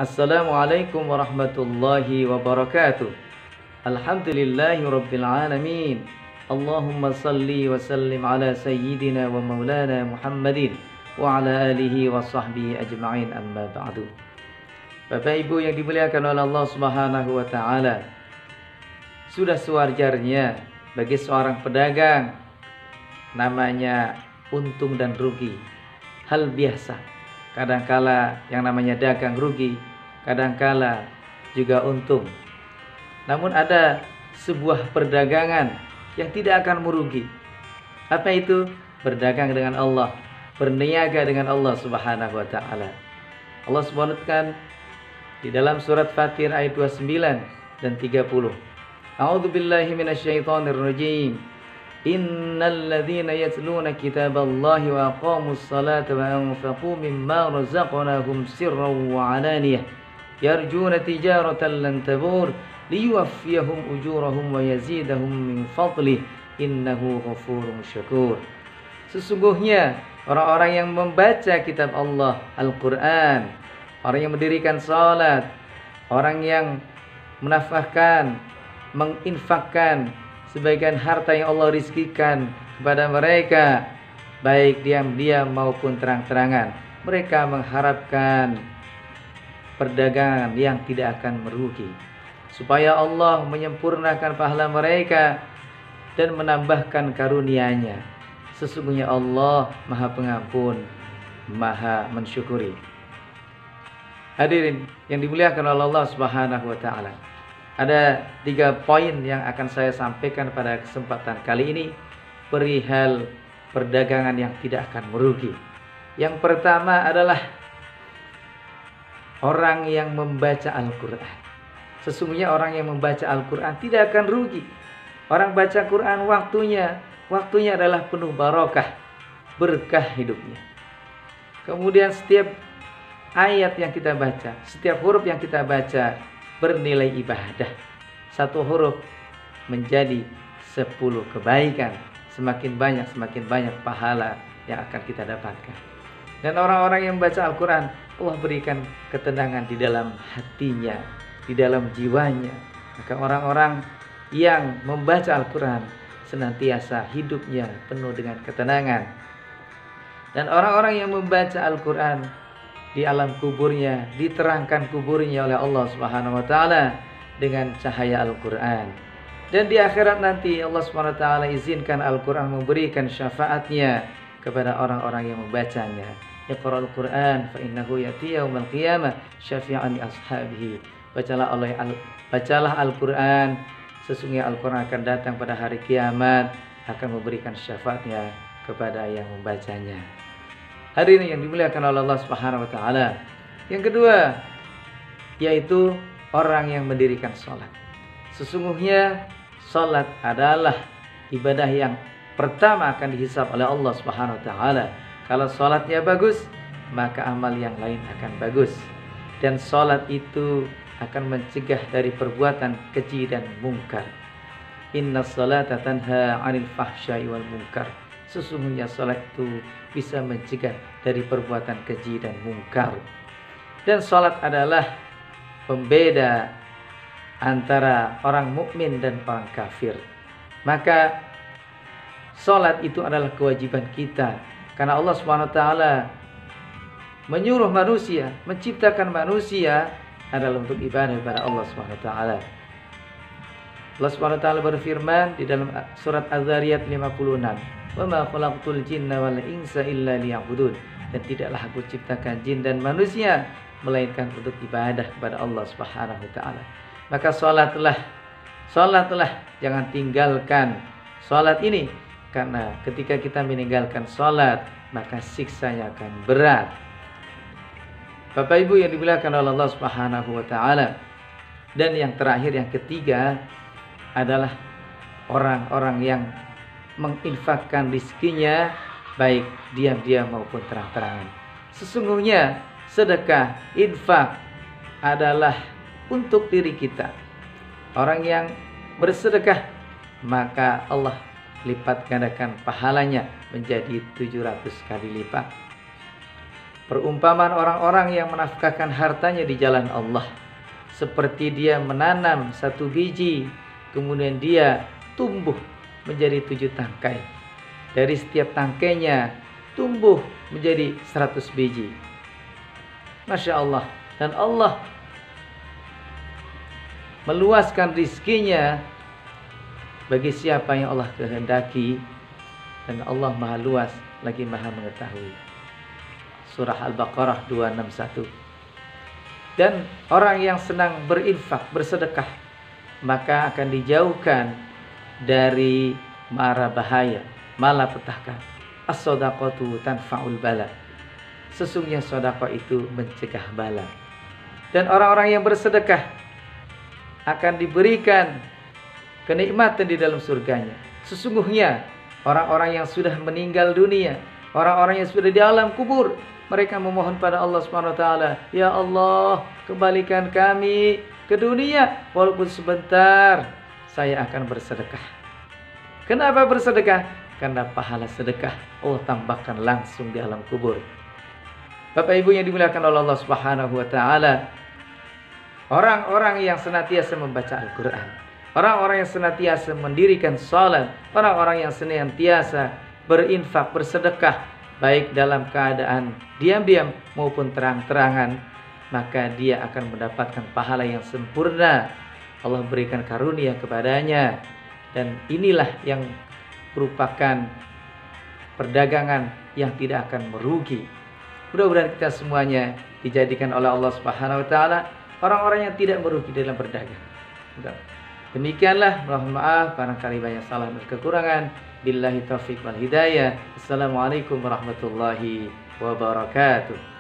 Assalamualaikum warahmatullahi wabarakatuh. Alhamdulillahi rabbil alamin. Allahumma salli wa sallim ala sayyidina wa maulana Muhammadin wa ala alihi wa sahbihi ajma'in, amma ba'du. Bapak Ibu yang dimuliakan oleh Allah Subhanahu wa taala, sudah sewajarnya bagi seorang pedagang namanya untung dan rugi. Hal biasa. Kadangkala yang namanya dagang rugi, kadangkala juga untung. Namun ada sebuah perdagangan yang tidak akan merugi. Apa itu? Berdagang dengan Allah, berniaga dengan Allah Subhanahu wa taala. Allah sebutkan di dalam surat Fatir ayat 29 dan 30. A'udzubillahi minasyaitonir rajim. Innal ladzina yatluna kitaballahi wa aqamus salata wa anfaqu mimma razaqnahum sirran wa alaniyah yarjuna tijaratan lan tabur liyuwaffiyahum ujurahum wa yazidahum min fadlih innahu ghafurun syakur. Sesungguhnya orang-orang yang membaca kitab Allah Al-Quran, orang yang mendirikan salat, orang yang menafkahkan, menginfakkan sebagian harta yang Allah rizkikan kepada mereka, baik diam-diam maupun terang-terangan, mereka mengharapkan perdagangan yang tidak akan merugi, supaya Allah menyempurnakan pahala mereka dan menambahkan karunia-Nya. Sesungguhnya Allah Maha Pengampun, Maha Mensyukuri. Hadirin yang dimuliakan oleh Allah Subhanahu wa taala, ada 3 poin yang akan saya sampaikan pada kesempatan kali ini perihal perdagangan yang tidak akan merugi. Yang pertama adalah orang yang membaca Al-Quran. Sesungguhnya orang yang membaca Al-Quran tidak akan rugi. Orang baca Quran waktunya adalah penuh barokah, berkah hidupnya. Kemudian setiap ayat yang kita baca, setiap huruf yang kita baca bernilai ibadah. 1 huruf menjadi 10 kebaikan. Semakin banyak pahala yang akan kita dapatkan. Dan orang-orang yang membaca Al-Quran, Allah berikan ketenangan di dalam hatinya, di dalam jiwanya. Maka orang-orang yang membaca Al-Quran senantiasa hidupnya penuh dengan ketenangan. Dan orang-orang yang membaca Al-Quran, di alam kuburnya diterangkan kuburnya oleh Allah Subhanahu wa taala dengan cahaya Al-Quran. Dan di akhirat nanti Allah Subhanahu wa taala izinkan Al-Quran memberikan syafaatnya kepada orang-orang yang membacanya. Iqra'ul Quran fa innahu ya'ti yaumal qiyamah syafi'an li ashabihi. Bacalah Al-Quran, sesungguhnya Al-Quran akan datang pada hari kiamat, akan memberikan syafaatnya kepada yang membacanya. Hadirin yang dimuliakan oleh Allah Subhanahu wa taala. Yang kedua, yaitu orang yang mendirikan salat. Sesungguhnya salat adalah ibadah yang pertama akan dihisab oleh Allah Subhanahu wa taala. Kalau salatnya bagus, maka amal yang lain akan bagus. Dan salat itu akan mencegah dari perbuatan keji dan mungkar. Innas salata tanha 'anil fahsya'i wal munkar. Sesungguhnya salat itu bisa mencegah dari perbuatan keji dan mungkar. Dan salat adalah pembeda antara orang mukmin dan orang kafir. Maka salat itu adalah kewajiban kita, karena Allah Subhanahu wa taala menyuruh manusia, menciptakan manusia adalah untuk ibadah kepada Allah Subhanahu wa taala. Allah Subhanahu wa taala berfirman di dalam surat Az-Zariyat 56, "Wa ma khalaqtul jinna wal insa illa liya'budun." Dan tidaklah aku ciptakan jin dan manusia melainkan untuk ibadah kepada Allah Subhanahu wa taala. Maka salatlah, jangan tinggalkan salat ini, karena ketika kita meninggalkan salat maka siksanya akan berat. Bapak Ibu yang dimuliakan oleh Allah Subhanahu wa taala. Dan yang terakhir, yang ketiga adalah orang-orang yang menginfakkan rizkinya baik diam-diam maupun terang-terangan. Sesungguhnya sedekah, infak adalah untuk diri kita. Orang yang bersedekah maka Allah lipat gandakan pahalanya menjadi 700 kali lipat. Perumpamaan orang-orang yang menafkahkan hartanya di jalan Allah, seperti dia menanam satu biji, kemudian dia tumbuh menjadi 7 tangkai. Dari setiap tangkainya tumbuh menjadi 100 biji. Masya Allah. Dan Allah meluaskan rizkinya bagi siapa yang Allah kehendaki. Dan Allah maha luas lagi maha mengetahui. Surah Al-Baqarah 261. Dan orang yang senang berinfak, bersedekah, maka akan dijauhkan dari mara bahaya, malapetaka. As-shadaqatu tanfa'ul bala. Sesungguhnya sedekah itu mencegah bala. Dan orang-orang yang bersedekah akan diberikan kenikmatan di dalam surganya. Sesungguhnya orang-orang yang sudah meninggal dunia, orang-orang yang sudah di alam kubur, mereka memohon pada Allah SWT, ya Allah, kembalikan kami ke dunia walaupun sebentar, saya akan bersedekah. Kenapa bersedekah? Karena pahala sedekah Allah tambahkan langsung di alam kubur. Bapak Ibu yang dimuliakan oleh Allah Subhanahu wa taala, orang-orang yang senantiasa membaca Al-Qur'an, orang-orang yang senantiasa mendirikan salat, orang-orang yang senantiasa berinfak, bersedekah, baik dalam keadaan diam-diam maupun terang-terangan, maka dia akan mendapatkan pahala yang sempurna. Allah berikan karunia kepadanya. Dan inilah yang merupakan perdagangan yang tidak akan merugi. Mudah-mudahan kita semuanya dijadikan oleh Allah Subhanahu wa taala orang-orang yang tidak merugi dalam berdagang. Demikianlah, mohon maaf barangkali banyak salah dan kekurangan. Billahi taufiq wal hidayah. Assalamualaikum warahmatullahi wabarakatuh.